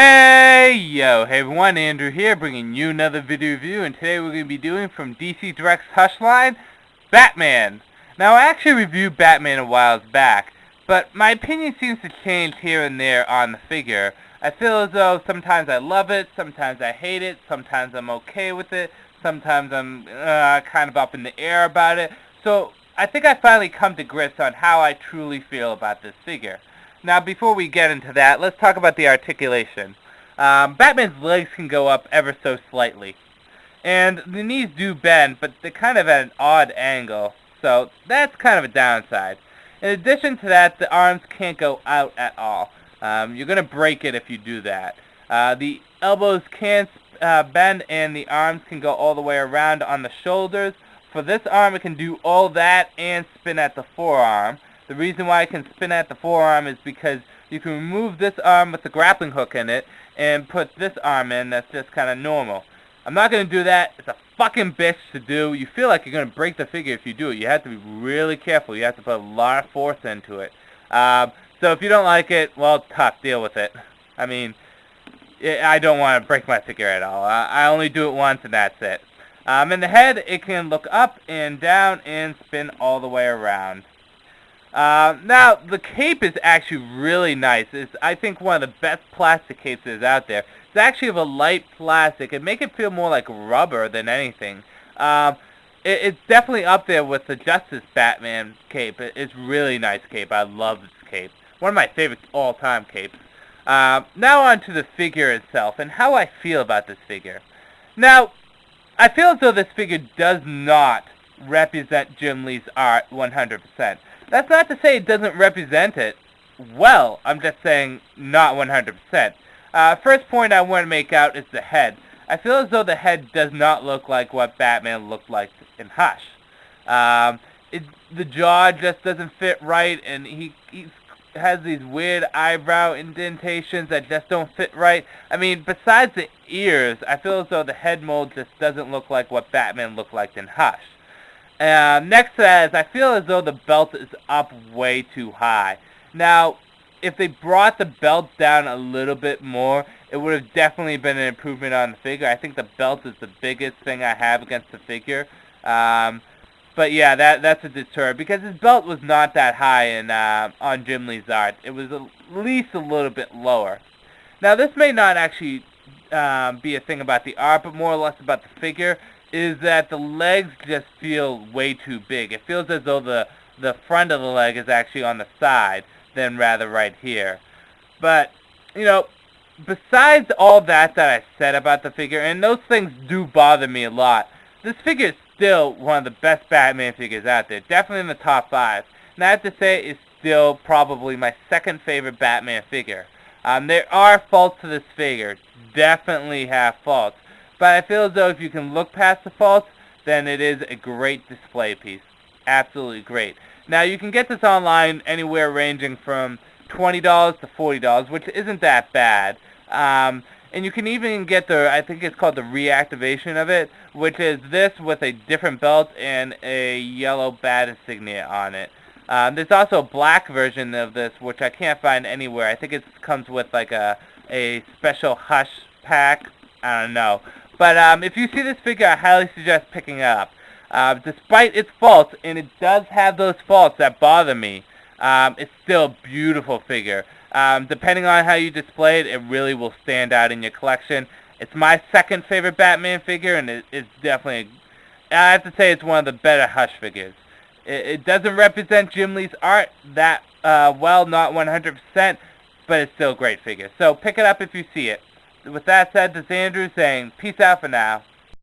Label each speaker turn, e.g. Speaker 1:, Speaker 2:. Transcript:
Speaker 1: Hey everyone, Andrew here, bringing you another video review, and today we're going to be doing from DC Direct's Hush line, Batman. Now, I actually reviewed Batman a while back, but my opinion seems to change here and there on the figure. I feel as though sometimes I love it, sometimes I hate it, sometimes I'm okay with it, sometimes I'm kind of up in the air about it. So, I think I finally come to grips on how I truly feel about this figure. Now, before we get into that, let's talk about the articulation. Batman's legs can go up ever so slightly. And the knees do bend, but they're kind of at an odd angle. So that's kind of a downside. In addition to that, the arms can't go out at all. You're going to break it if you do that. The elbows can't bend, and the arms can go all the way around on the shoulders. For this arm, it can do all that and spin at the forearm. The reason why I can spin at the forearm is because you can remove this arm with the grappling hook in it and put this arm in that's just kind of normal. I'm not going to do that. It's a fucking bitch to do. You feel like you're going to break the figure if you do it. You have to be really careful. You have to put a lot of force into it. So if you don't like it, well, tough. Deal with it. I mean, I don't want to break my figure at all. I only do it once and that's it. In the head, it can look up and down and spin all the way around. Now, the cape is actually really nice. It's, I think, one of the best plastic capes that's out there. It's actually of a light plastic. It makes it feel more like rubber than anything. It's definitely up there with the Justice Batman cape. It's really nice cape. I love this cape. One of my favorite all-time capes. Now on to the figure itself and how I feel about this figure. Now, I feel as though this figure does not represent Jim Lee's art 100%. That's not to say it doesn't represent it well. I'm just saying not 100%. First point I want to make out is the head. I feel as though the head does not look like what Batman looked like in Hush. The jaw just doesn't fit right, and he has these weird eyebrow indentations that just don't fit right. I mean, besides the ears, I feel as though the head mold just doesn't look like what Batman looked like in Hush. Next to that is I feel as though the belt is up way too high. Now, if they brought the belt down a little bit more, it would have definitely been an improvement on the figure. I think the belt is the biggest thing I have against the figure. But yeah, that's a deterrent because his belt was not that high on Jim Lee's art. It was at least a little bit lower. Now, this may not actually be a thing about the art, but more or less about the figure, is that the legs just feel way too big. It feels as though the front of the leg is actually on the side than rather right here. But, you know, besides all that I said about the figure, and those things do bother me a lot, this figure is still one of the best Batman figures out there. Definitely in the top 5. And I have to say, it's still probably my second favorite Batman figure. There are faults to this figure. Definitely have faults. But I feel as though if you can look past the faults, then it is a great display piece. Absolutely great. Now, you can get this online anywhere ranging from $20 to $40, which isn't that bad. And you can even get I think it's called the reactivation of it, which is this with a different belt and a yellow bat insignia on it. There's also a black version of this, which I can't find anywhere. I think it comes with like a special Hush pack. I don't know. But if you see this figure, I highly suggest picking it up. Despite its faults, and it does have those faults that bother me, it's still a beautiful figure. Depending on how you display it, it really will stand out in your collection. It's my second favorite Batman figure, and it's definitely, I have to say, it's one of the better Hush figures. It doesn't represent Jim Lee's art that well, not 100%, but it's still a great figure. So pick it up if you see it. With that said, this is Andrew saying peace out for now.